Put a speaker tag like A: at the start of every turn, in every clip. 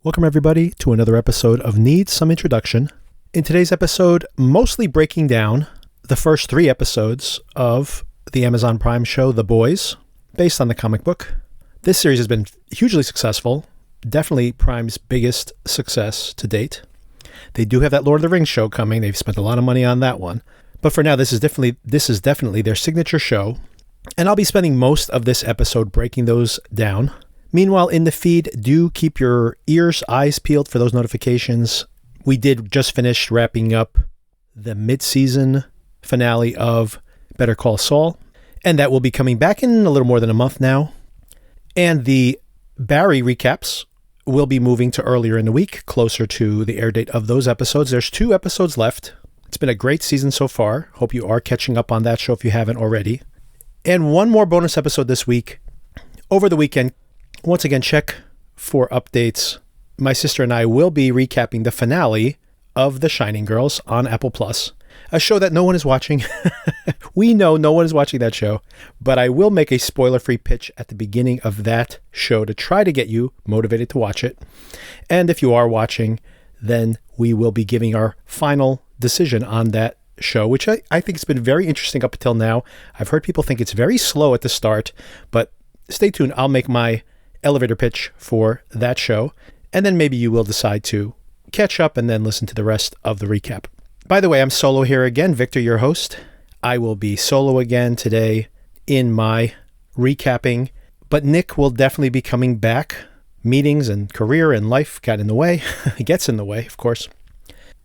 A: Welcome everybody to another episode of Needs Some Introduction. In today's episode, mostly breaking down the first 3 episodes of the Amazon Prime show The Boys, based on the comic book. This series has been hugely successful, definitely Prime's biggest success to date. They do have that Lord of the Rings show coming. They've spent a lot of money on that one. But for now, this is definitely their signature show, and I'll be spending most of this episode breaking those down. Meanwhile, in the feed, do keep your eyes peeled for those notifications. We did just finish wrapping up the mid-season finale of Better Call Saul, and that will be coming back in a little more than a month now. And the Barry recaps will be moving to earlier in the week, closer to the air date of those episodes. There's 2 episodes left. It's been a great season so far. Hope you are catching up on that show if you haven't already. And one more bonus episode this week. Over the weekend, once again, check for updates. My sister and I will be recapping the finale of The Shining Girls on Apple Plus, a show that no one is watching. We know no one is watching that show, but I will make a spoiler-free pitch at the beginning of that show to try to get you motivated to watch it. And if you are watching, then we will be giving our final decision on that show, which I think has been very interesting up until now. I've heard people think it's very slow at the start, but stay tuned. I'll make my elevator pitch for that show, and then maybe you will decide to catch up and then listen to the rest of the recap. By the way, I'm solo here again, Victor, your host. I will be solo again today in my recapping, but Nick will definitely be coming back. Meetings and career and life got in the way. It gets in the way, of course.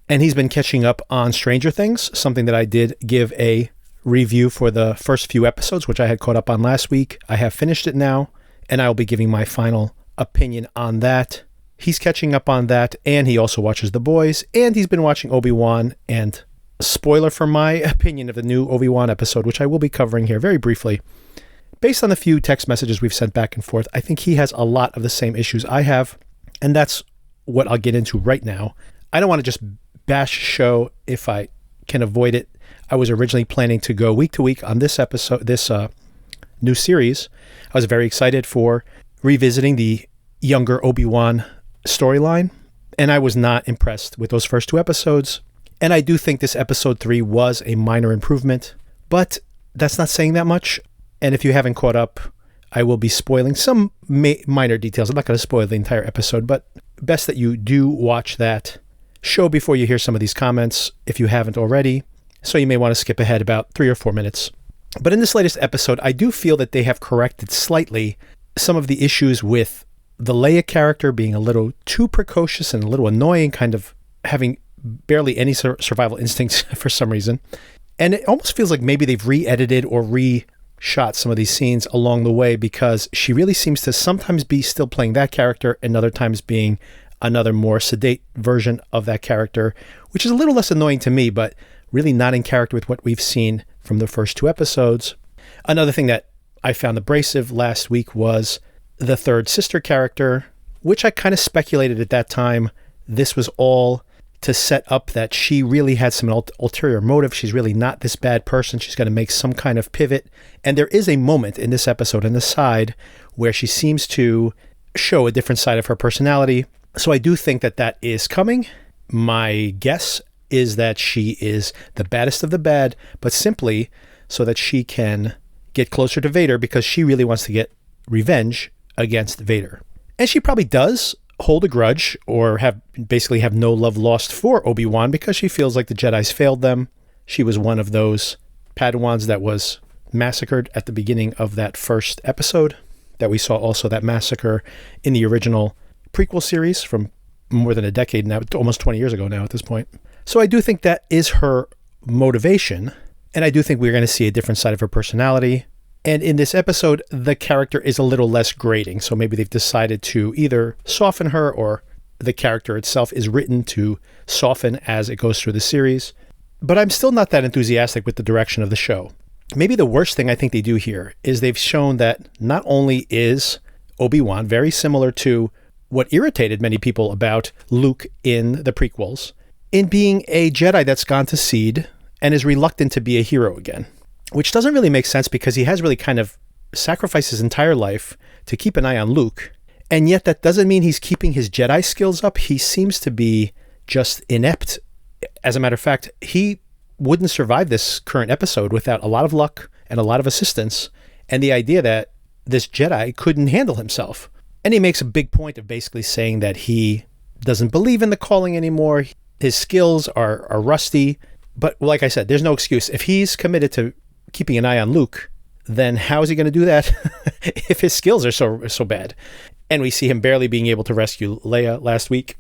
A: And he's been catching up on Stranger Things, something that I did give a review for the first few episodes, which I had caught up on last week. I have finished it now, and I will be giving my final opinion on that. He's catching up on that, and he also watches The Boys, and he's been watching Obi Wan, and spoiler for my opinion of the new Obi Wan episode, which I will be covering here very briefly. Based on the few text messages we've sent back and forth, I think he has a lot of the same issues I have, and that's what I'll get into right now. I don't want to just bash show if I can avoid it. I was originally planning to go week to week on this episode, this new series. I was very excited for revisiting the younger Obi-Wan storyline, and I was not impressed with those first 2 episodes. And I do think this episode 3 was a minor improvement, but that's not saying that much. And if you haven't caught up, I will be spoiling some minor details. I'm not going to spoil the entire episode, but best that you do watch that show before you hear some of these comments if you haven't already. So you may want to skip ahead about 3 or 4 minutes. But in this latest episode, I do feel that they have corrected slightly some of the issues with the Leia character being a little too precocious and a little annoying, kind of having barely any survival instincts for some reason. And it almost feels like maybe they've re-edited or re-shot some of these scenes along the way, because she really seems to sometimes be still playing that character and other times being another more sedate version of that character, which is a little less annoying to me, but really not in character with what we've seen from the first 2 episodes. Another thing that I found abrasive last week was the third sister character, which I kind of speculated at that time. This was all to set up that she really had some ulterior motive. She's really not this bad person. She's going to make some kind of pivot. And there is a moment in this episode on the side where she seems to show a different side of her personality. So I do think that that is coming. My guess is that she is the baddest of the bad, but simply so that she can get closer to Vader, because she really wants to get revenge against Vader. And she probably does hold a grudge or have no love lost for Obi-Wan, because she feels like the Jedi's failed them. She was one of those Padawans that was massacred at the beginning of that first episode, that we saw also that massacre in the original prequel series from more than a decade now, almost 20 years ago now at this point. So I do think that is her motivation, and I do think we're going to see a different side of her personality. And in this episode, the character is a little less grating, so maybe they've decided to either soften her, or the character itself is written to soften as it goes through the series. But I'm still not that enthusiastic with the direction of the show. Maybe the worst thing I think they do here is they've shown that not only is Obi-Wan very similar to what irritated many people about Luke in the prequels, in being a Jedi that's gone to seed and is reluctant to be a hero again, which doesn't really make sense, because he has really kind of sacrificed his entire life to keep an eye on Luke, And yet that doesn't mean he's keeping his Jedi skills up. He seems to be just inept. As a matter of fact, he wouldn't survive this current episode without a lot of luck and a lot of assistance, and the idea that this Jedi couldn't handle himself. And he makes a big point of basically saying that he doesn't believe in the calling anymore. His skills are rusty. But like I said, there's no excuse. If he's committed to keeping an eye on Luke, then how is he going to do that if his skills are so bad? And we see him barely being able to rescue Leia last week.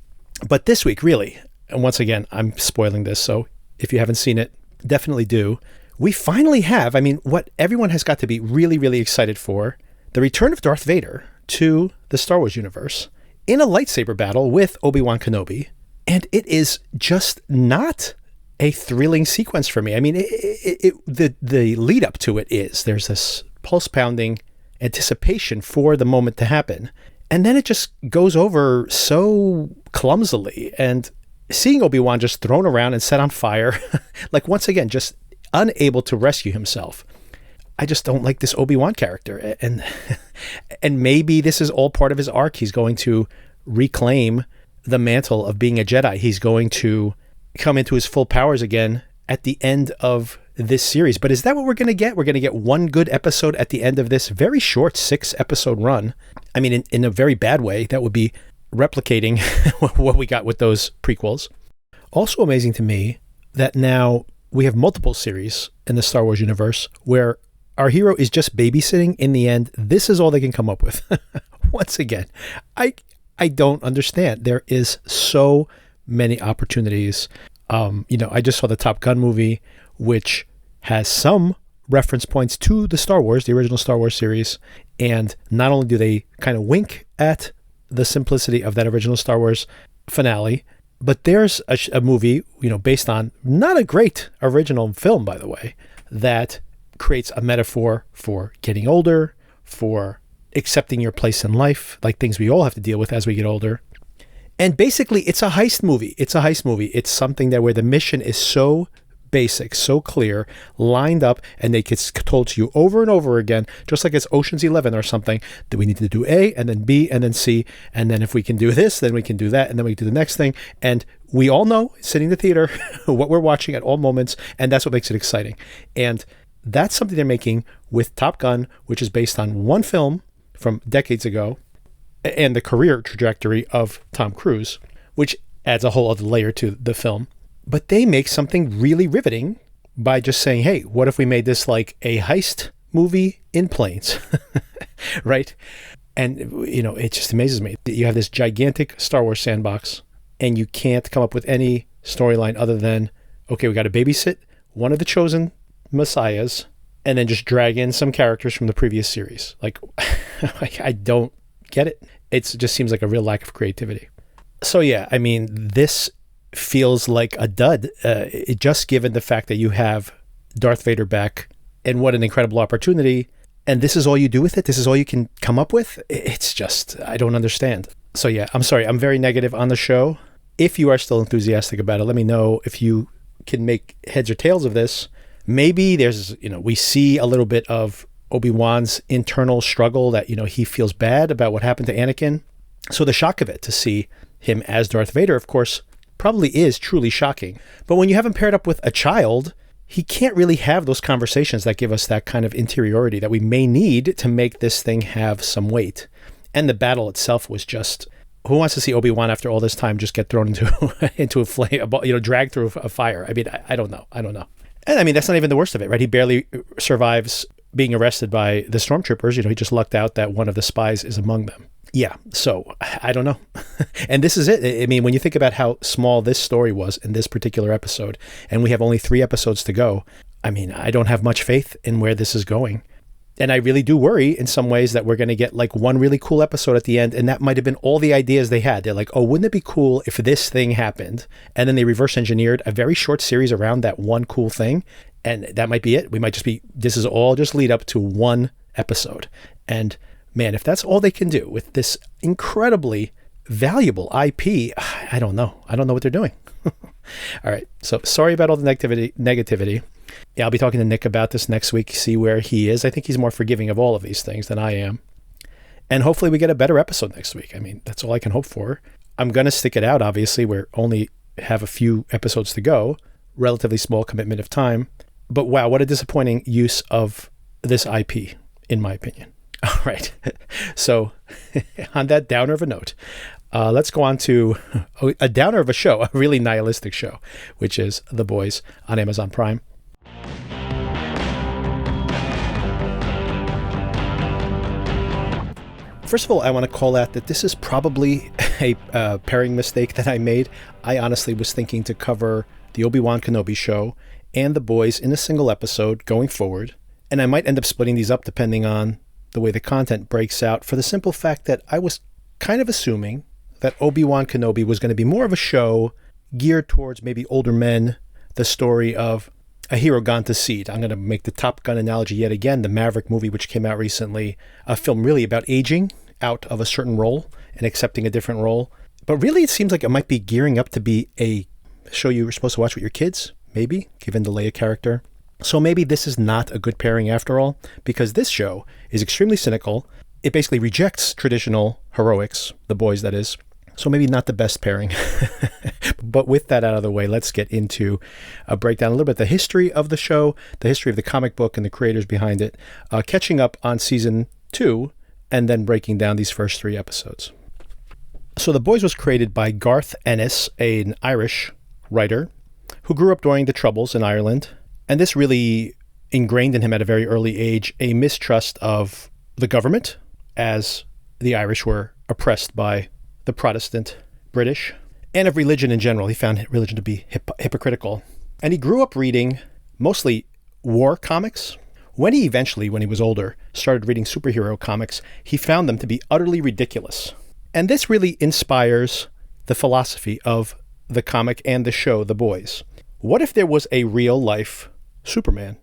A: But this week, really, and once again, I'm spoiling this, so if you haven't seen it, definitely do. We finally have, what everyone has got to be really, really excited for, the return of Darth Vader to the Star Wars universe in a lightsaber battle with Obi Wan Kenobi. And it is just not a thrilling sequence for me. The lead up to it is there's this pulse pounding anticipation for the moment to happen. And then it just goes over so clumsily, and seeing Obi-Wan just thrown around and set on fire, like once again, just unable to rescue himself. I just don't like this Obi-Wan character. And maybe this is all part of his arc. He's going to reclaim the mantle of being a Jedi. He's going to come into his full powers again at the end of this series. But is that what we're going to get? We're going to get one good episode at the end of this very short 6-episode run. In a very bad way, that would be replicating what we got with those prequels. Also amazing to me that now we have multiple series in the Star Wars universe where our hero is just babysitting. In the end, this is all they can come up with. Once again, I don't understand. There is so many opportunities. I just saw the Top Gun movie, which has some reference points to the original Star Wars series. And not only do they kind of wink at the simplicity of that original Star Wars finale, but there's a movie, based on not a great original film, by the way, that creates a metaphor for getting older, for accepting your place in life, like things we all have to deal with as we get older. And basically, it's a heist movie. It's something that where the mission is so basic, so clear, lined up, and it gets told to you over and over again, just like it's Ocean's 11 or something, that we need to do A, and then B, and then C, and then if we can do this, then we can do that, and then we can do the next thing. And we all know, sitting in the theater, what we're watching at all moments, and that's what makes it exciting. And that's something they're making with Top Gun, which is based on one film from decades ago, and the career trajectory of Tom Cruise, which adds a whole other layer to the film. But they make something really riveting by just saying, hey, what if we made this like a heist movie in planes, right? And, it just amazes me. You have this gigantic Star Wars sandbox, and you can't come up with any storyline other than, okay, we got to babysit one of the chosen messiahs, and then just drag in some characters from the previous series. Like, I don't get it. It just seems like a real lack of creativity. So yeah, this feels like a dud, just given the fact that you have Darth Vader back, and what an incredible opportunity, and this is all you do with it? This is all you can come up with? It's just, I don't understand. So yeah, I'm sorry, I'm very negative on the show. If you are still enthusiastic about it, let me know if you can make heads or tails of this. Maybe there's, we see a little bit of Obi-Wan's internal struggle that, he feels bad about what happened to Anakin. So the shock of it, to see him as Darth Vader, of course, probably is truly shocking. But when you have him paired up with a child, he can't really have those conversations that give us that kind of interiority that we may need to make this thing have some weight. And the battle itself was just, who wants to see Obi-Wan after all this time just get thrown into a flame, dragged through a fire? I don't know. And that's not even the worst of it, right? He barely survives being arrested by the stormtroopers. He just lucked out that one of the spies is among them. Yeah, so I don't know. And this is it. When you think about how small this story was in this particular episode, and we have only 3 episodes to go, I don't have much faith in where this is going. And I really do worry in some ways that we're going to get like one really cool episode at the end, and that might have been all the ideas they had. They're like, oh, wouldn't it be cool if this thing happened? And then they reverse engineered a very short series around that one cool thing. And that might be it. We might just be, this is all just lead up to one episode. And man, if that's all they can do with this incredibly valuable IP, I don't know. I don't know what they're doing. All right. So sorry about all the negativity. Yeah, I'll be talking to Nick about this next week, see where he is. I think he's more forgiving of all of these things than I am. And hopefully we get a better episode next week. I mean, that's all I can hope for. I'm going to stick it out, obviously. We only have a few episodes to go. Relatively small commitment of time. But wow, what a disappointing use of this IP, in my opinion. All right. So on that downer of a note, let's go on to a downer of a show, a really nihilistic show, which is The Boys on Amazon Prime. First of all, I want to call out that this is probably a pairing mistake that I made. I honestly was thinking to cover the Obi Wan Kenobi show and The Boys in a single episode going forward. And I might end up splitting these up depending on the way the content breaks out, for the simple fact that I was kind of assuming that Obi Wan Kenobi was going to be more of a show geared towards maybe older men, the story of a hero gone to seed. I'm going to make the Top Gun analogy yet again, the Maverick movie, which came out recently, a film really about aging out of a certain role and accepting a different role. But really, it seems like it might be gearing up to be a show you were supposed to watch with your kids, maybe, given the Leia character. So maybe this is not a good pairing after all, because this show is extremely cynical. It basically rejects traditional heroics, The Boys, that is. So maybe not the best pairing. But with that out of the way, let's get into a breakdown, a little bit the history of the show, the history of the comic book and the creators behind it, catching up on season 2, and then breaking down these first 3 episodes. So The Boys was created by Garth Ennis, an Irish writer who grew up during the Troubles in Ireland. And this really ingrained in him at a very early age a mistrust of the government, as the Irish were oppressed by the Protestant British, and of religion in general. He found religion to be hypocritical. And he grew up reading mostly war comics. When he was older, started reading superhero comics, he found them to be utterly ridiculous. And this really inspires the philosophy of the comic and the show, The Boys. What if there was a real-life Superman?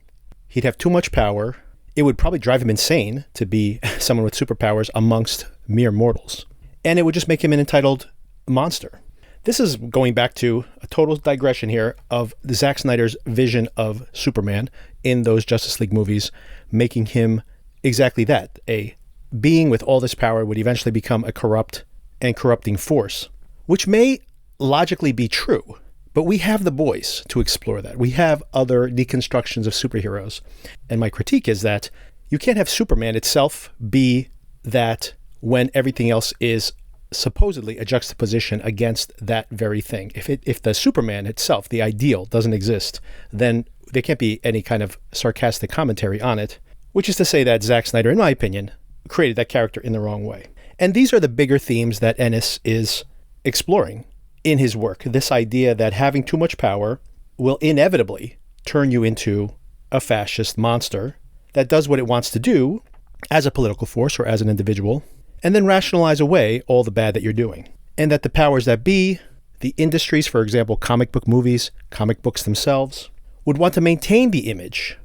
A: He'd have too much power. It would probably drive him insane to be someone with superpowers amongst mere mortals. And it would just make him an entitled monster. This is going back to a total digression here of Zack Snyder's vision of Superman in those Justice League movies, making him exactly that. A being with all this power would eventually become a corrupt and corrupting force, which may logically be true, but we have The Boys to explore that. We have other deconstructions of superheroes. And my critique is that you can't have Superman itself be that when everything else is supposedly a juxtaposition against that very thing. If the Superman itself, the ideal, doesn't exist, then there can't be any kind of sarcastic commentary on it, which is to say that Zack Snyder, in my opinion, created that character in the wrong way. And these are the bigger themes that Ennis is exploring in his work. This idea that having too much power will inevitably turn you into a fascist monster that does what it wants to do as a political force or as an individual, and then rationalize away all the bad that you're doing. And that the powers that be, the industries, for example, comic book movies, comic books themselves, would want to maintain the image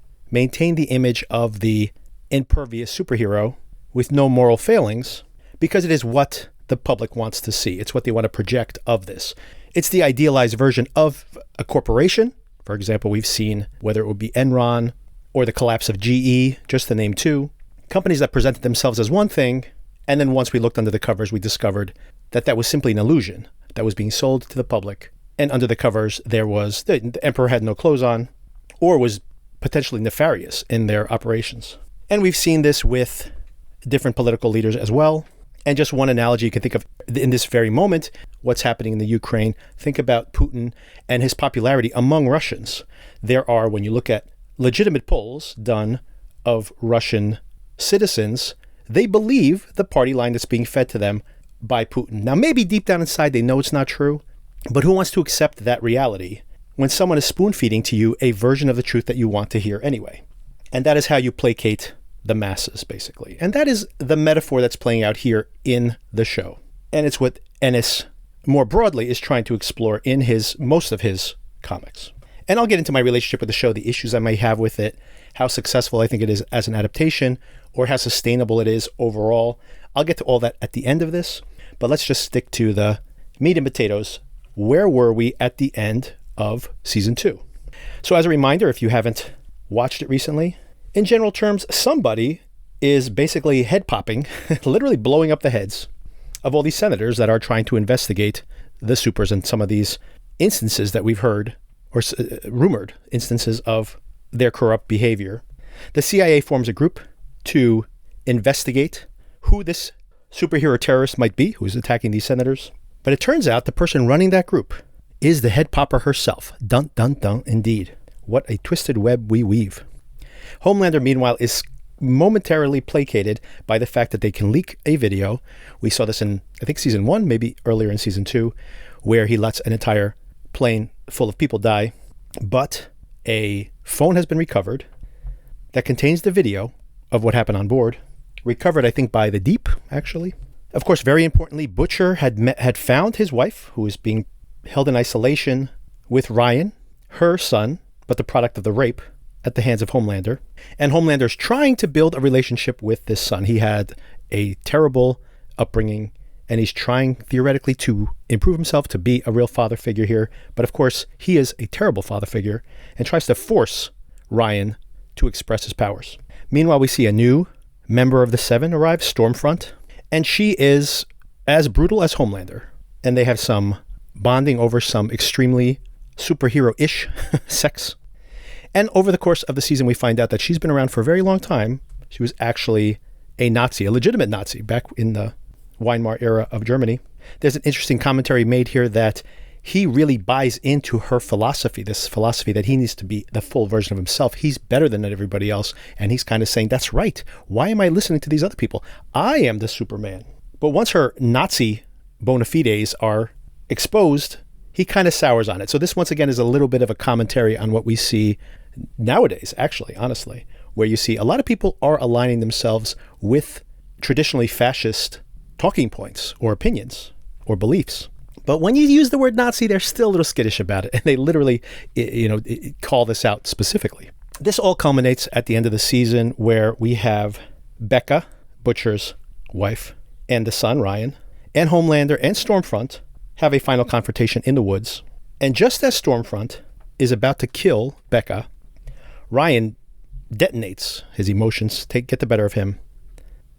A: of the impervious superhero with no moral failings, because it is what the public wants to see. It's what they want to project of this. It's the idealized version of a corporation. For example, we've seen whether it would be Enron or the collapse of GE, just to name 2, companies that presented themselves as one thing, and then once we looked under the covers, we discovered that that was simply an illusion that was being sold to the public. And under the covers, the emperor had no clothes on, or was potentially nefarious in their operations. And we've seen this with different political leaders as well. And just one analogy you can think of in this very moment, what's happening in the Ukraine. Think about Putin and his popularity among Russians. There are, when you look at legitimate polls done of Russian citizens, they believe the party line that's being fed to them by Putin. Now, maybe deep down inside they know it's not true, but who wants to accept that reality when someone is spoon-feeding to you a version of the truth that you want to hear anyway? And that is how you placate the masses, basically. And that is the metaphor that's playing out here in the show. And it's what Ennis, more broadly, is trying to explore in most of his comics. And I'll get into my relationship with the show, the issues I may have with it, how successful I think it is as an adaptation, or how sustainable it is overall. I'll get to all that at the end of this, but let's just stick to the meat and potatoes. Where were we at the end of season 2? So as a reminder, if you haven't watched it recently, in general terms, somebody is basically head popping, literally blowing up the heads of all these senators that are trying to investigate the supers and some of these instances that we've heard or rumored instances of their corrupt behavior. The CIA forms a group to investigate who this superhero terrorist might be who's attacking these senators. But it turns out the person running that group is the head popper herself. Dun, dun, dun, indeed. What a twisted web we weave. Homelander, meanwhile, is momentarily placated by the fact that they can leak a video. We saw this in, I think, season 1, maybe earlier in season 2, where he lets an entire plane full of people die. But a phone has been recovered that contains the video of what happened on board. Recovered, I think, by the Deep, actually. Of course, very importantly, Butcher had found his wife, who was being held in isolation with Ryan, her son, but the product of the rape at the hands of Homelander. And Homelander's trying to build a relationship with this son. He had a terrible upbringing, and he's trying theoretically to improve himself to be a real father figure here. But of course, he is a terrible father figure and tries to force Ryan to express his powers. Meanwhile, we see a new member of the Seven arrive, Stormfront, and she is as brutal as Homelander. And they have some bonding over some extremely superhero-ish sex. And over the course of the season, we find out that she's been around for a very long time. She was actually a Nazi, a legitimate Nazi, back in the Weimar era of Germany. There's an interesting commentary made here that he really buys into her philosophy, this philosophy that he needs to be the full version of himself. He's better than everybody else. And he's kind of saying, that's right. Why am I listening to these other people? I am the Superman. But once her Nazi bona fides are exposed, he kind of sours on it. So this, once again, is a little bit of a commentary on what we see nowadays, actually, honestly, where you see a lot of people are aligning themselves with traditionally fascist talking points or opinions or beliefs. But when you use the word Nazi, they're still a little skittish about it. And they literally, call this out specifically. This all culminates at the end of the season where we have Becca, Butcher's wife, and the son, Ryan, and Homelander and Stormfront have a final confrontation in the woods. And just as Stormfront is about to kill Becca, Ryan detonates. His emotions get the better of him.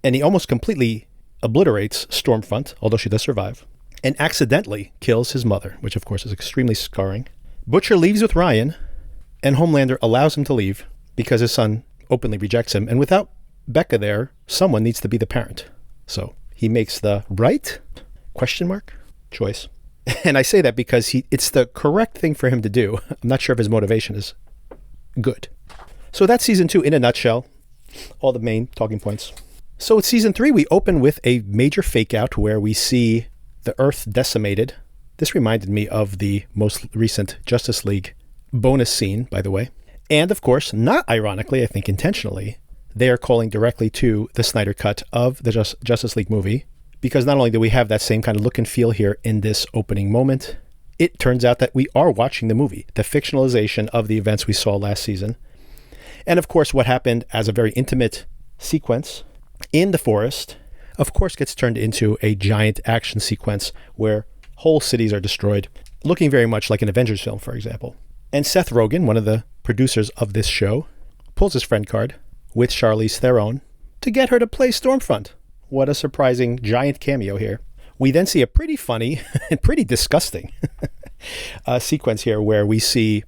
A: And he almost completely obliterates Stormfront, although she does survive, and accidentally kills his mother, which of course is extremely scarring. Butcher leaves with Ryan, and Homelander allows him to leave because his son openly rejects him. And without Becca there, someone needs to be the parent. So he makes the right choice. And I say that because it's the correct thing for him to do. I'm not sure if his motivation is good. So that's season 2 in a nutshell. All the main talking points. So with season 3, we open with a major fake out where we see the Earth decimated. This reminded me of the most recent Justice League bonus scene, by the way. And of course, not ironically, I think intentionally, they are calling directly to the Snyder Cut of the Justice League movie. Because not only do we have that same kind of look and feel here in this opening moment, it turns out that we are watching the movie, the fictionalization of the events we saw last season. And of course, what happened as a very intimate sequence in the forest, of course, gets turned into a giant action sequence where whole cities are destroyed, looking very much like an Avengers film, for example. And Seth Rogen, one of the producers of this show, pulls his friend card with Charlize Theron to get her to play Stormfront. What a surprising giant cameo here. We then see a pretty funny and pretty disgusting sequence here where we see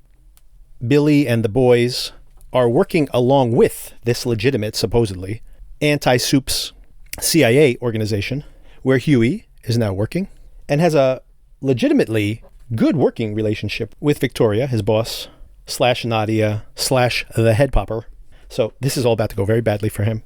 A: Billy and the boys are working along with this legitimate, supposedly, anti-Supes CIA organization where Huey is now working and has a legitimately good working relationship with Victoria, his boss, / Nadia, / the head popper. So this is all about to go very badly for him.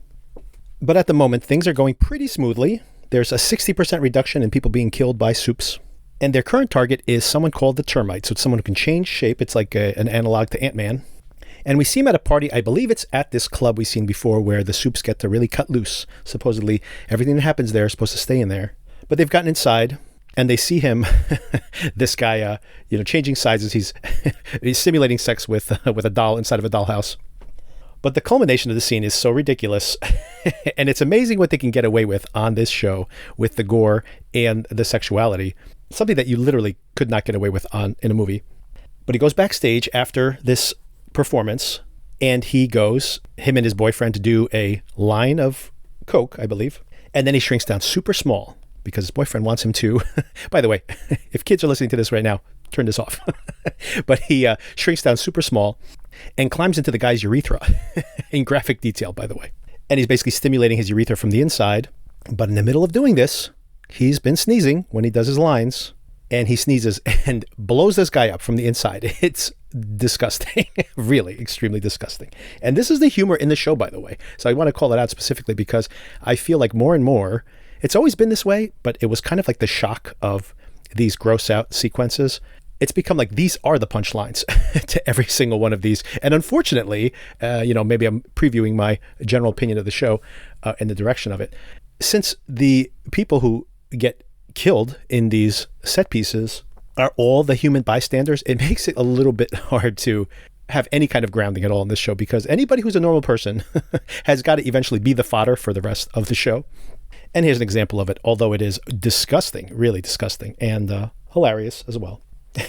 A: But at the moment, things are going pretty smoothly. There's a 60% reduction in people being killed by Supes. And their current target is someone called the Termite. So it's someone who can change shape. It's like an analog to Ant-Man. And we see him at a party. I believe it's at this club we've seen before where the Supes get to really cut loose. Supposedly, everything that happens there is supposed to stay in there. But they've gotten inside and they see him, this guy, changing sizes. He's simulating sex with a doll inside of a dollhouse. But the culmination of the scene is so ridiculous, and it's amazing what they can get away with on this show with the gore and the sexuality, something that you literally could not get away with in a movie. But he goes backstage after this performance, And he goes, him and his boyfriend, to do a line of coke, I believe. And then he shrinks down super small because his boyfriend wants him to. By the way, if kids are listening to this right now, turn this off. But he shrinks down super small and climbs into the guy's urethra in graphic detail, by the way. And he's basically stimulating his urethra from the inside. But in the middle of doing this, he's been sneezing when he does his lines, and he sneezes and blows this guy up from the inside. It's disgusting, really extremely disgusting. And this is the humor in the show, by the way. So I want to call it out specifically because I feel like more and more, it's always been this way, but it was kind of like the shock of these gross out sequences. It's become like these are the punchlines to every single one of these. And unfortunately, maybe I'm previewing my general opinion of the show and the direction of it. Since the people who get killed in these set pieces are all the human bystanders, it makes it a little bit hard to have any kind of grounding at all in this show, because anybody who's a normal person has got to eventually be the fodder for the rest of the show. And here's an example of it, although it is disgusting, really disgusting, and hilarious as well,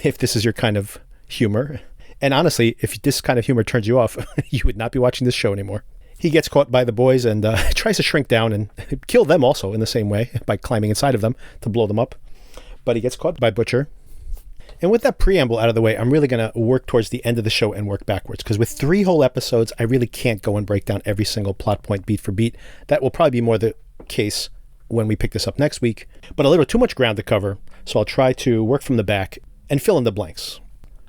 A: if this is your kind of humor. And honestly, if this kind of humor turns you off, you would not be watching this show anymore. He gets caught by the boys and tries to shrink down and kill them also in the same way by climbing inside of them to blow them up. But he gets caught by Butcher. And with that preamble out of the way, I'm really going to work towards the end of the show and work backwards. Because with 3 whole episodes, I really can't go and break down every single plot point beat for beat. That will probably be more the case when we pick this up next week. But a little too much ground to cover, so I'll try to work from the back and fill in the blanks.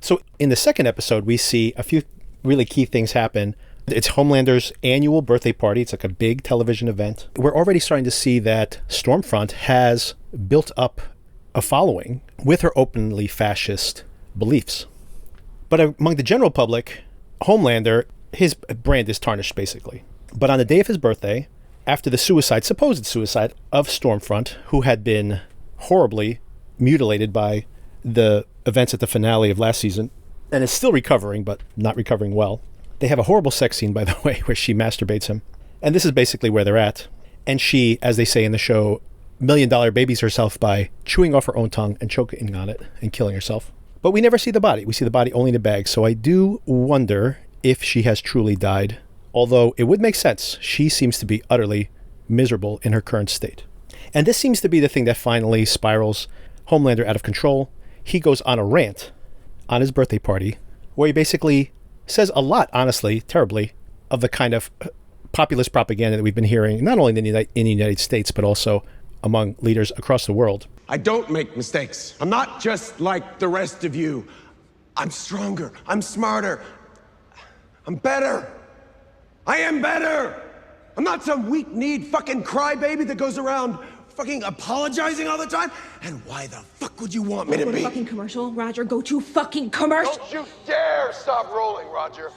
A: So in the second episode, we see a few really key things happen. It's Homelander's annual birthday party. It's like a big television event. We're already starting to see that Stormfront has built up a following with her openly fascist beliefs. But among the general public, Homelander, his brand is tarnished, basically. But on the day of his birthday, after the supposed suicide of Stormfront, who had been horribly mutilated by the events at the finale of last season, and is still recovering, but not recovering well, they have a horrible sex scene, by the way, where she masturbates him. And this is basically where they're at. And she, as they say in the show, $1 million babies herself by chewing off her own tongue and choking on it and killing herself. But we never see the body. We see the body only in a bag. So I do wonder if she has truly died. Although it would make sense. She seems to be utterly miserable in her current state. And this seems to be the thing that finally spirals Homelander out of control. He goes on a rant on his birthday party where he basically says a lot, honestly, terribly, of the kind of populist propaganda that we've been hearing, not only in the United States, but also among leaders across the world.
B: I don't make mistakes. I'm not just like the rest of you. I'm stronger. I'm smarter. I'm better. I am better. I'm not some weak-kneed fucking crybaby that goes around fucking apologizing all the time. And why the fuck would you want me to
C: Go
B: be?
C: to fucking commercial, Roger. Go to fucking commercial.
B: Don't you dare stop rolling, Roger.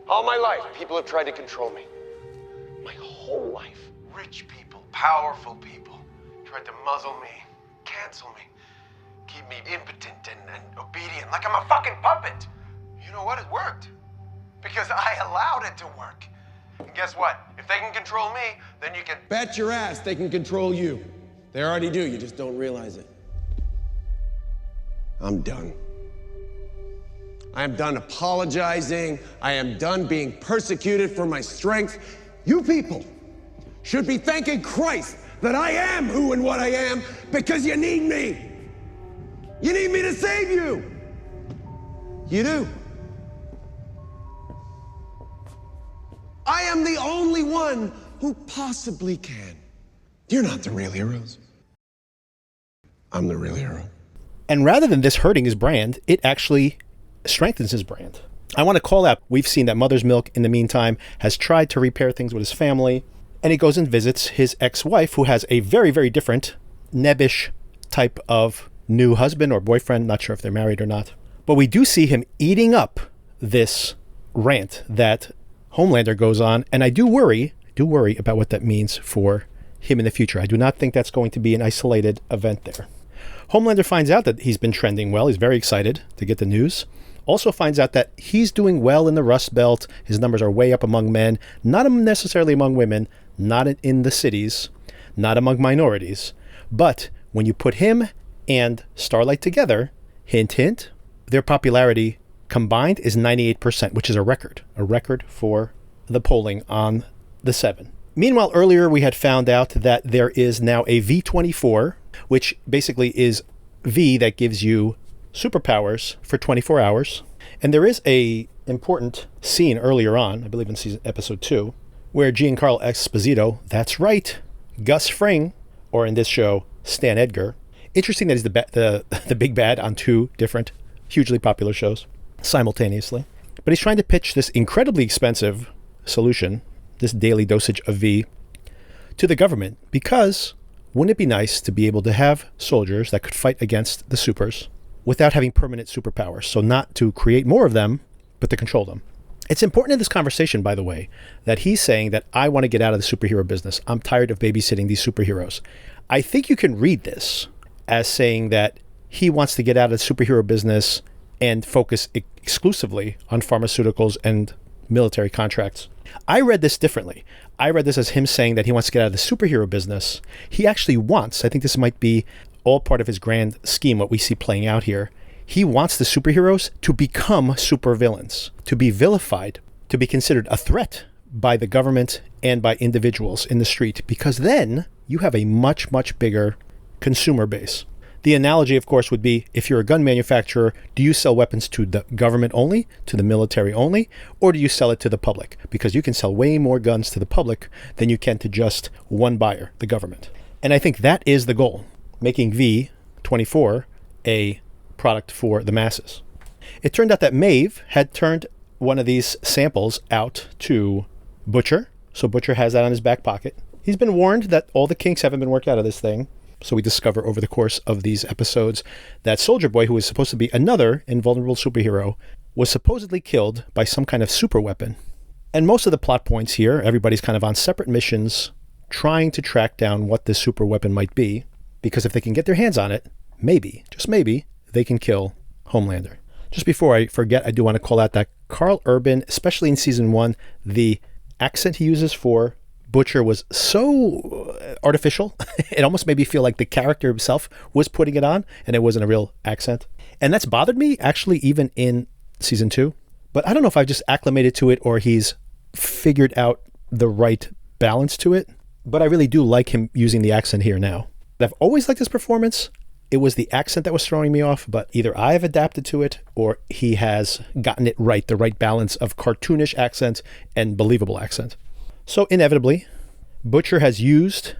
B: All my life, people have tried to control me. My whole life. Rich people, powerful people, tried to muzzle me, cancel me, keep me impotent and obedient, like I'm a fucking puppet. You know what? It worked. Because I allowed it to work. And guess what? If they can control me, then you can bet your ass they can control you. They already do, you just don't realize it. I'm done. I am done apologizing. I am done being persecuted for my strength. You people should be thanking Christ that I am who and what I am, because you need me. You need me to save you. You do. I am the only one who possibly can. You're not the real heroes. I'm the real hero.
A: And rather than this hurting his brand, it actually strengthens his brand. I want to call out, we've seen that Mother's Milk, in the meantime, has tried to repair things with his family, and he goes and visits his ex-wife, who has a very, very different, nebbish type of new husband or boyfriend. Not sure if they're married or not. But we do see him eating up this rant that Homelander goes on, and I do worry about what that means for him in the future. I do not think that's going to be an isolated event there. Homelander finds out that he's been trending well. He's very excited to get the news. Also finds out that he's doing well in the Rust Belt. His numbers are way up among men, not necessarily among women, not in the cities, not among minorities. But when you put him and Starlight together, hint, hint, their popularity combined is 98%, which is a record for the polling on the 7. Meanwhile, earlier we had found out that there is now a V24, which basically is V that gives you superpowers for 24 hours. And there is a important scene earlier on, I believe in episode 2, where Giancarlo Esposito, that's right, Gus Fring, or in this show, Stan Edgar. Interesting that he's the big bad on 2 different, hugely popular shows simultaneously. But he's trying to pitch this incredibly expensive solution, this daily dosage of V, to the government, because wouldn't it be nice to be able to have soldiers that could fight against the supers without having permanent superpowers? So not to create more of them, but to control them. It's important in this conversation, by the way, that he's saying that I want to get out of the superhero business. I'm tired of babysitting these superheroes. I think you can read this as saying that he wants to get out of the superhero business and focus exclusively on pharmaceuticals and military contracts. I read this differently. I read this as him saying that he wants to get out of the superhero business. He actually wants, I think this might be all part of his grand scheme, what we see playing out here. He wants the superheroes to become supervillains, to be vilified, to be considered a threat by the government and by individuals in the street, because then you have a much, much bigger consumer base. The analogy, of course, would be if you're a gun manufacturer, do you sell weapons to the government only, to the military only, or do you sell it to the public? Because you can sell way more guns to the public than you can to just one buyer, the government. And I think that is the goal, making V24 a product for the masses. It turned out that Maeve had turned one of these samples out to Butcher. So Butcher has that on his back pocket. He's been warned that all the kinks haven't been worked out of this thing. So we discover over the course of these episodes that Soldier Boy, who is supposed to be another invulnerable superhero, was supposedly killed by some kind of super weapon. And most of the plot points here, everybody's kind of on separate missions trying to track down what this super weapon might be, because if they can get their hands on it, maybe, just maybe, they can kill Homelander. Just before I forget, I do want to call out that Carl Urban, especially in season 1, the accent he uses for Butcher was so artificial. It almost made me feel like the character himself was putting it on and it wasn't a real accent. And that's bothered me actually even in season 2. But I don't know if I've just acclimated to it or he's figured out the right balance to it. But I really do like him using the accent here now. I've always liked his performance. It was the accent that was throwing me off, but either I've adapted to it or he has gotten it right, the right balance of cartoonish accent and believable accent. So inevitably, Butcher has used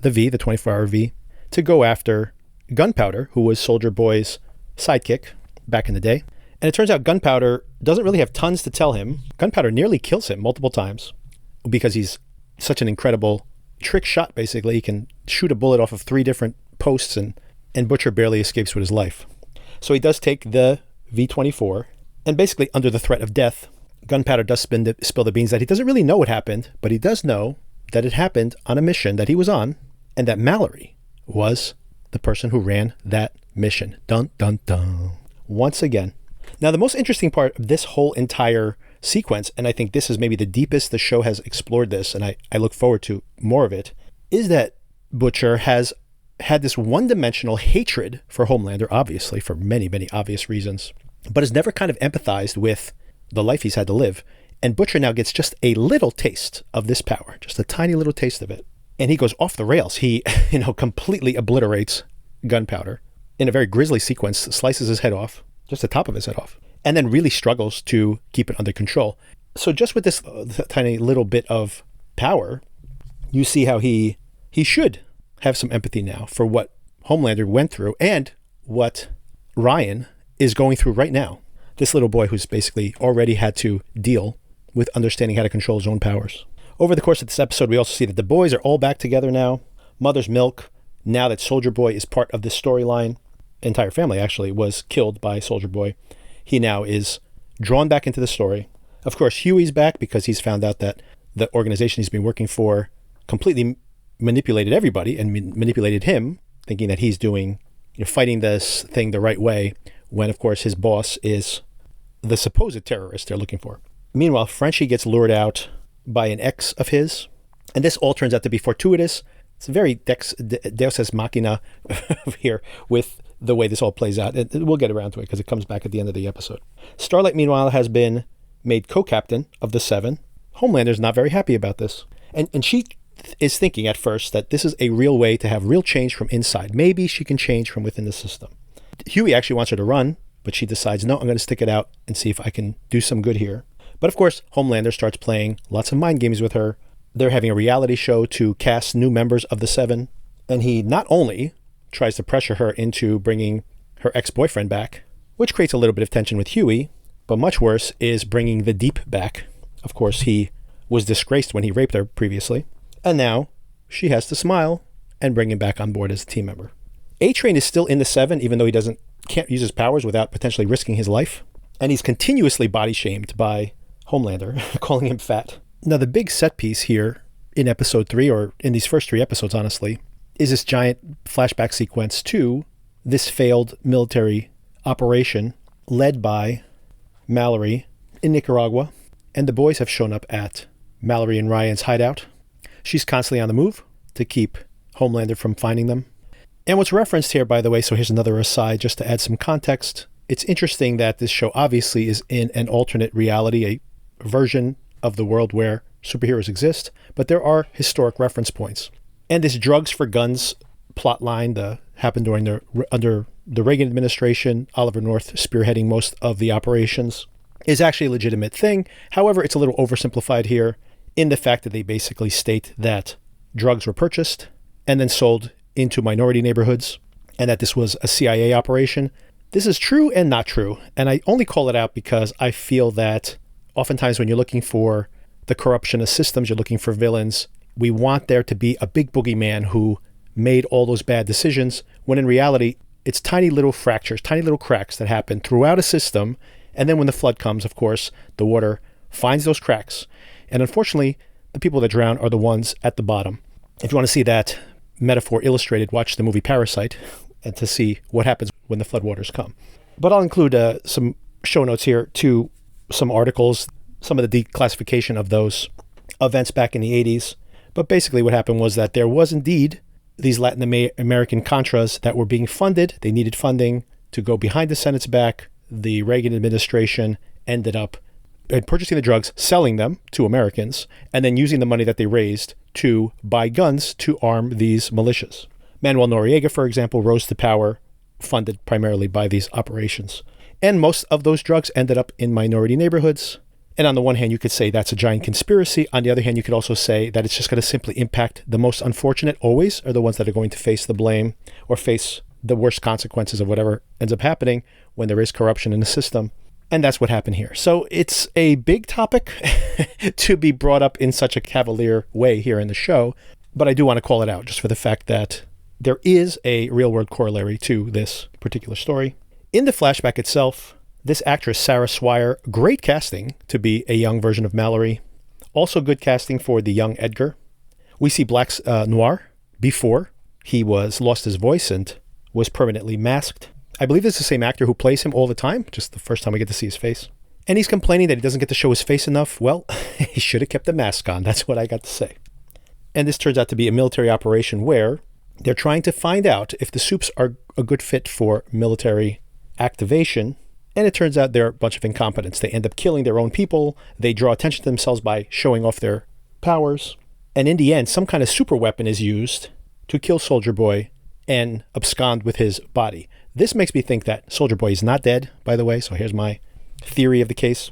A: the V, the 24-hour V, to go after Gunpowder, who was Soldier Boy's sidekick back in the day. And it turns out Gunpowder doesn't really have tons to tell him. Gunpowder nearly kills him multiple times because he's such an incredible trick shot, basically. He can shoot a bullet off of 3 different posts and Butcher barely escapes with his life. So he does take the V24 and basically under the threat of death, Gunpowder does spill the beans that he doesn't really know what happened, but he does know that it happened on a mission that he was on and that Mallory was the person who ran that mission. Dun, dun, dun. Once again. Now, the most interesting part of this whole entire sequence, and I think this is maybe the deepest the show has explored this, and I look forward to more of it, is that Butcher has had this one-dimensional hatred for Homelander, obviously, for many, many obvious reasons, but has never kind of empathized with the life he's had to live. And Butcher now gets just a little taste of this power, just a tiny little taste of it. And he goes off the rails. He, completely obliterates Gunpowder in a very grisly sequence, slices his head off, just the top of his head off, and then really struggles to keep it under control. So just with this tiny little bit of power, you see how he should have some empathy now for what Homelander went through and what Ryan is going through right now. This little boy who's basically already had to deal with understanding how to control his own powers. Over the course of this episode, we also see that the boys are all back together now. Mother's Milk, now that Soldier Boy is part of this storyline, entire family actually was killed by Soldier Boy. He now is drawn back into the story. Of course, Huey's back because he's found out that the organization he's been working for completely manipulated everybody and manipulated him, thinking that he's doing, fighting this thing the right way, when of course his boss is the supposed terrorist they're looking for. Meanwhile, Frenchie gets lured out by an ex of his, and this all turns out to be fortuitous. It's a very Deus Ex Machina here with the way this all plays out. We'll get around to it because it comes back at the end of the episode. Starlight, meanwhile, has been made co-captain of the Seven. Homelander's not very happy about this. And she is thinking at first that this is a real way to have real change from inside. Maybe she can change from within the system. Huey actually wants her to run, but she decides, no, I'm going to stick it out and see if I can do some good here. But of course, Homelander starts playing lots of mind games with her. They're having a reality show to cast new members of the Seven. And he not only tries to pressure her into bringing her ex-boyfriend back, which creates a little bit of tension with Huey, but much worse is bringing the Deep back. Of course, he was disgraced when he raped her previously. And now she has to smile and bring him back on board as a team member. A-Train is still in the Seven, even though he can't use his powers without potentially risking his life. And he's continuously body shamed by Homelander, calling him fat. Now, the big set piece here in episode 3, or in these first 3 episodes, honestly, is this giant flashback sequence to this failed military operation led by Mallory in Nicaragua. And the boys have shown up at Mallory and Ryan's hideout. She's constantly on the move to keep Homelander from finding them. And what's referenced here, by the way, so here's another aside just to add some context. It's interesting that this show obviously is in an alternate reality, a version of the world where superheroes exist, but there are historic reference points. And this drugs for guns plot line happened under the Reagan administration, Oliver North spearheading most of the operations, is actually a legitimate thing. However, it's a little oversimplified here in the fact that they basically state that drugs were purchased and then sold into minority neighborhoods, and that this was a CIA operation. This is true and not true, and I only call it out because I feel that oftentimes when you're looking for the corruption of systems, you're looking for villains, we want there to be a big boogeyman who made all those bad decisions, when in reality, it's tiny little fractures, tiny little cracks that happen throughout a system, and then when the flood comes, of course, the water finds those cracks. And unfortunately, the people that drown are the ones at the bottom. If you want to see that metaphor illustrated, watch the movie Parasite and to see what happens when the floodwaters come. But I'll include some show notes here to some articles, some of the declassification of those events back in the 80s. But basically what happened was that there was indeed these Latin American Contras that were being funded. They needed funding to go behind the Senate's back. The Reagan administration ended up purchasing the drugs, selling them to Americans, and then using the money that they raised to buy guns to arm these militias. Manuel Noriega, for example, rose to power, funded primarily by these operations. And most of those drugs ended up in minority neighborhoods. And on the one hand, you could say that's a giant conspiracy. On the other hand, you could also say that it's just going to simply impact the most unfortunate always are the ones that are going to face the blame or face the worst consequences of whatever ends up happening when there is corruption in the system. And that's what happened here. So it's a big topic to be brought up in such a cavalier way here in the show. But I do want to call it out just for the fact that there is a real-world corollary to this particular story. In the flashback itself, this actress, Sarah Swire, great casting to be a young version of Mallory. Also good casting for the young Edgar. We see Black Noir before he lost his voice and was permanently masked. I believe it's the same actor who plays him all the time, just the first time we get to see his face. And he's complaining that he doesn't get to show his face enough. Well, he should have kept the mask on. That's what I got to say. And this turns out to be a military operation where they're trying to find out if the soups are a good fit for military activation. And it turns out they're a bunch of incompetents. They end up killing their own people. They draw attention to themselves by showing off their powers. And in the end, some kind of super weapon is used to kill Soldier Boy and abscond with his body. This makes me think that Soldier Boy is not dead, by the way. So here's my theory of the case.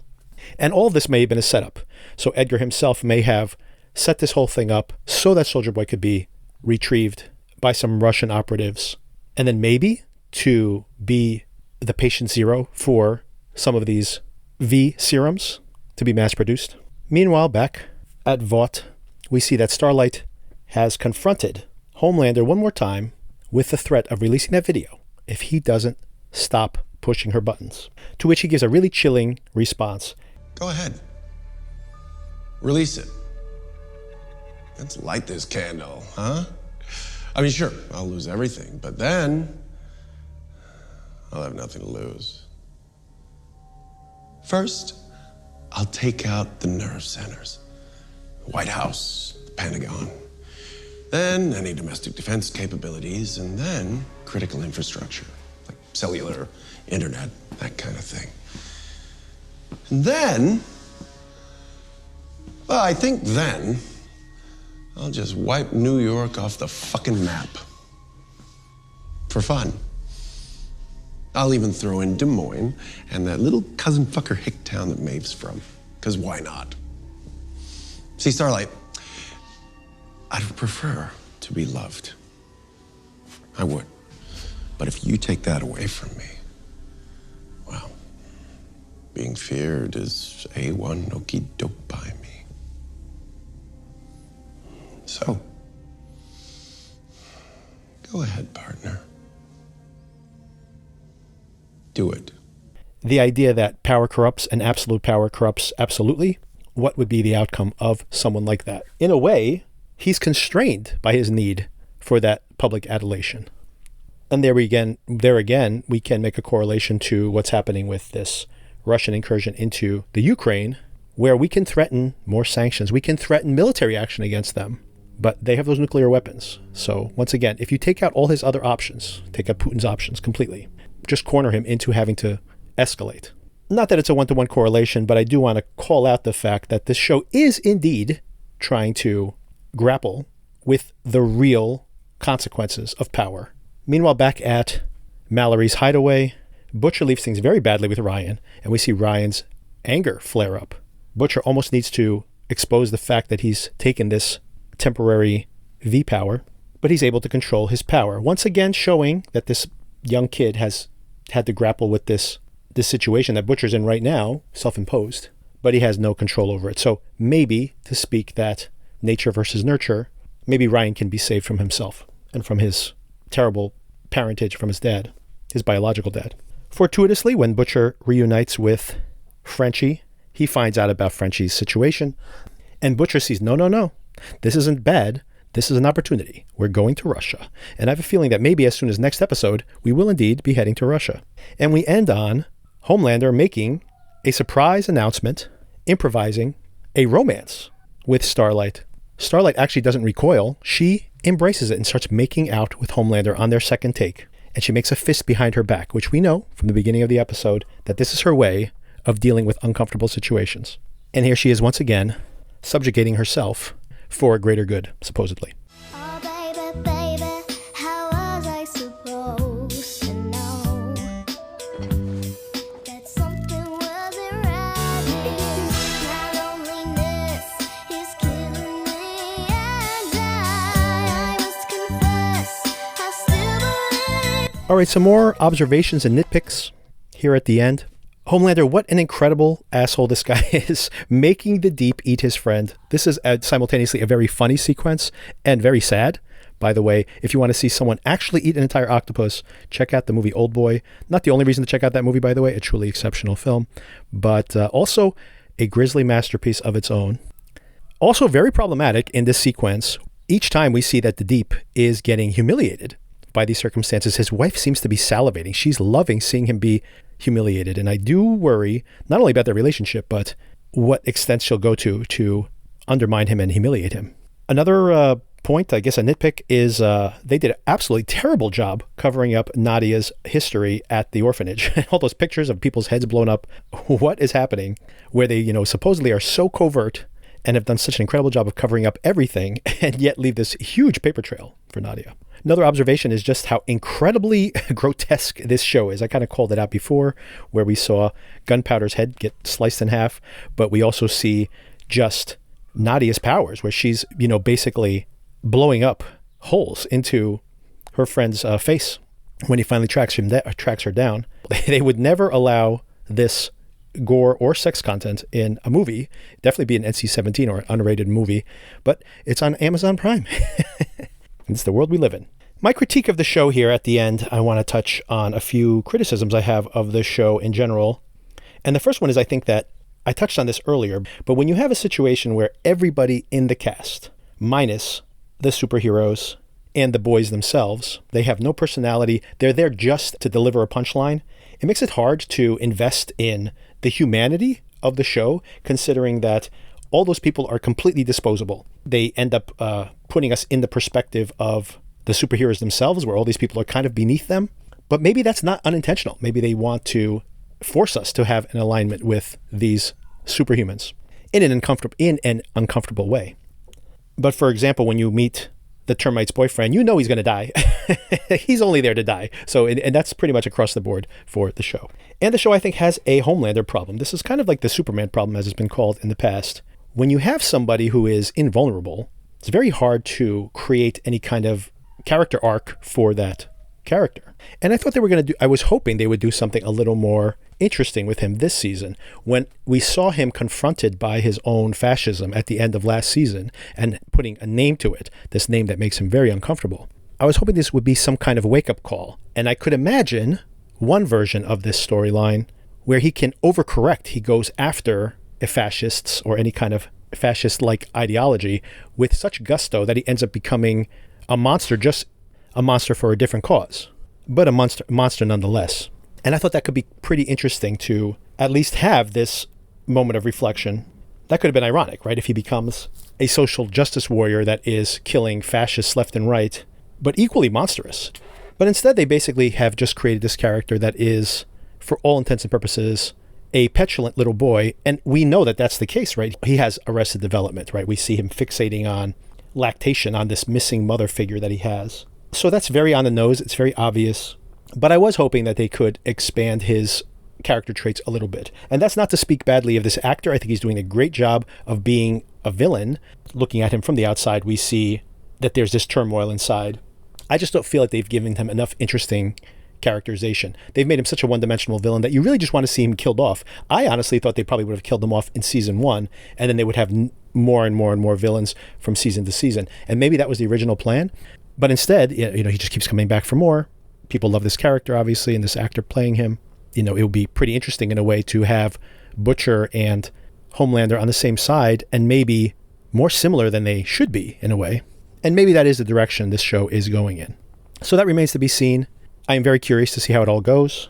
A: And all of this may have been a setup. So Edgar himself may have set this whole thing up so that Soldier Boy could be retrieved by some Russian operatives. And then maybe to be the patient zero for some of these V serums to be mass produced. Meanwhile, back at Vought, we see that Starlight has confronted Homelander one more time with the threat of releasing that video if he doesn't stop pushing her buttons. To which he gives a really chilling response.
B: Go ahead. Release it. Let's light this candle, huh? I mean, sure, I'll lose everything, but then I'll have nothing to lose. First, I'll take out the nerve centers. The White House, the Pentagon. Then any domestic defense capabilities, and then critical infrastructure. cellular, internet, that kind of thing. And then, well, I think then, I'll just wipe New York off the fucking map. For fun. I'll even throw in Des Moines and that little cousin fucker hick town that Maeve's from. Because why not? See, Starlight, I'd prefer to be loved. I would. But if you take that away from me, well, being feared is A1 okie doke by me. So, go ahead, partner. Do it.
A: The idea that power corrupts and absolute power corrupts absolutely, what would be the outcome of someone like that? In a way, he's constrained by his need for that public adulation. And there again, we can make a correlation to what's happening with this Russian incursion into the Ukraine, where we can threaten more sanctions. We can threaten military action against them, but they have those nuclear weapons. So once again, if you take out all his other options, take out Putin's options completely, just corner him into having to escalate. Not that it's a one-to-one correlation, but I do want to call out the fact that this show is indeed trying to grapple with the real consequences of power. Meanwhile, back at Mallory's hideaway, Butcher leaves things very badly with Ryan, and we see Ryan's anger flare up. Butcher almost needs to expose the fact that he's taken this temporary V-power, but he's able to control his power. Once again, showing that this young kid has had to grapple with this situation that Butcher's in right now, self-imposed, but he has no control over it. So maybe, to speak that nature versus nurture, maybe Ryan can be saved from himself and from his terrible parentage from his dad, his biological dad. Fortuitously, when Butcher reunites with Frenchie, he finds out about Frenchie's situation, and Butcher sees, no, this isn't bad. This is an opportunity. We're going to Russia. And I have a feeling that maybe as soon as next episode, we will indeed be heading to Russia. And we end on Homelander making a surprise announcement, improvising a romance with Starlight. Starlight actually doesn't recoil. She embraces it and starts making out with Homelander on their second take. And she makes a fist behind her back, which we know from the beginning of the episode that this is her way of dealing with uncomfortable situations. And here she is once again, subjugating herself for a greater good, supposedly.
D: Oh, baby, how was I supposed to know that something wasn't right here? My loneliness is killing me, and I must confess, I still believe. All
A: right, some more observations and nitpicks here at the end. Homelander, what an incredible asshole this guy is, making the Deep eat his friend. This is simultaneously a very funny sequence and very sad. By the way, if you want to see someone actually eat an entire octopus, check out the movie Oldboy. Not the only reason to check out that movie, by the way, a truly exceptional film, but also a grisly masterpiece of its own. Also very problematic in this sequence. Each time we see that the Deep is getting humiliated by these circumstances, his wife seems to be salivating. She's loving seeing him be humiliated. And I do worry not only about their relationship, but what extent she'll go to undermine him and humiliate him. Another point, I guess a nitpick, is they did an absolutely terrible job covering up Nadia's history at the orphanage. All those pictures of people's heads blown up. What is happening where they, supposedly are so covert and have done such an incredible job of covering up everything and yet leave this huge paper trail for Nadia. Another observation is just how incredibly grotesque this show is. I kind of called it out before, where we saw Gunpowder's head get sliced in half, but we also see just Nadia's powers, where she's, basically blowing up holes into her friend's face when he finally tracks her down. They would never allow this gore or sex content in a movie. Definitely be an NC-17 or an unrated movie, but it's on Amazon Prime. It's the world we live in. My critique of the show here at the end, I want to touch on a few criticisms I have of the show in general. And the first one is, I think that I touched on this earlier, but when you have a situation where everybody in the cast, minus the superheroes and the boys themselves, they have no personality, they're there just to deliver a punchline, it makes it hard to invest in the humanity of the show, considering that all those people are completely disposable. They end up putting us in the perspective of the superheroes themselves, where all these people are kind of beneath them. But maybe that's not unintentional. Maybe they want to force us to have an alignment with these superhumans in an uncomfortable way. But for example, when you meet the termite's boyfriend, you know he's going to die. He's only there to die. So, and that's pretty much across the board for the show. And the show, I think, has a Homelander problem. This is kind of like the Superman problem, as it's been called in the past. When you have somebody who is invulnerable, it's very hard to create any kind of character arc for that character. And I thought I was hoping they would do something a little more interesting with him this season, when we saw him confronted by his own fascism at the end of last season and putting a name to it, this name that makes him very uncomfortable. I was hoping this would be some kind of wake-up call, and I could imagine one version of this storyline where he can overcorrect. He goes after fascists or any kind of fascist-like ideology with such gusto that he ends up becoming a monster, just a monster for a different cause, but a monster nonetheless. And I thought that could be pretty interesting to at least have this moment of reflection. That could have been ironic, right? If he becomes a social justice warrior that is killing fascists left and right, but equally monstrous. But instead, they basically have just created this character that is, for all intents and purposes, a petulant little boy. And we know that that's the case, right? He has arrested development, right? We see him fixating on lactation, on this missing mother figure that he has. So that's very on the nose. It's very obvious. But I was hoping that they could expand his character traits a little bit. And that's not to speak badly of this actor. I think he's doing a great job of being a villain. Looking at him from the outside, we see that there's this turmoil inside. I just don't feel like they've given him enough interesting characterization. They've made him such a one-dimensional villain that you really just want to see him killed off. I honestly thought they probably would have killed him off in season 1, and then they would have more and more and more villains from season to season. And maybe that was the original plan. But instead, he just keeps coming back for more. People love this character, obviously, and this actor playing him. It would be pretty interesting in a way to have Butcher and Homelander on the same side and maybe more similar than they should be in a way. And maybe that is the direction this show is going in. So that remains to be seen. I am very curious to see how it all goes.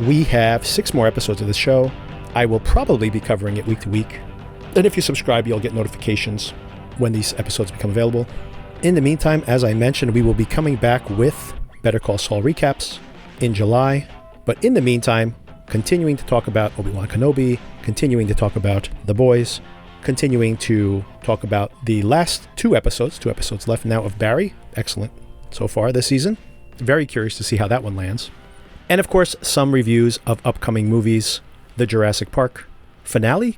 A: We have 6 more episodes of the show. I will probably be covering it week to week. And if you subscribe, you'll get notifications when these episodes become available. In the meantime, as I mentioned, we will be coming back with Better Call Saul recaps in July. But in the meantime, continuing to talk about Obi Wan Kenobi, continuing to talk about The Boys, continuing to talk about the last 2 episodes left now of Barry. Excellent so far this season. Very curious to see how that one lands. And of course, some reviews of upcoming movies: the Jurassic Park finale, ?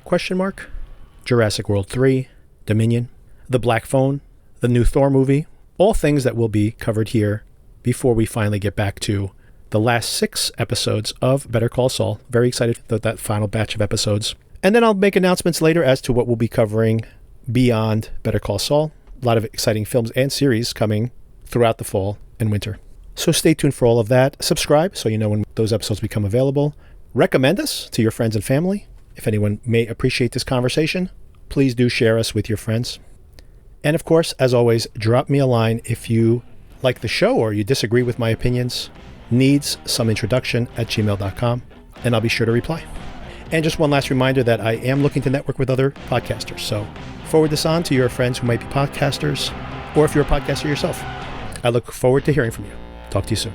A: Jurassic World 3, Dominion, The Black Phone, the new Thor movie, all things that will be covered here before we finally get back to the last 6 episodes of Better Call Saul. Very excited for that final batch of episodes. And then I'll make announcements later as to what we'll be covering beyond Better Call Saul. A lot of exciting films and series coming throughout the fall and winter. So stay tuned for all of that. Subscribe so you know when those episodes become available. Recommend us to your friends and family. If anyone may appreciate this conversation, please do share us with your friends. And of course, as always, drop me a line if you like the show or you disagree with my opinions. needssomeintroduction@gmail.com, and I'll be sure to reply. And just one last reminder that I am looking to network with other podcasters. So forward this on to your friends who might be podcasters, or if you're a podcaster yourself. I look forward to hearing from you. Talk to you soon.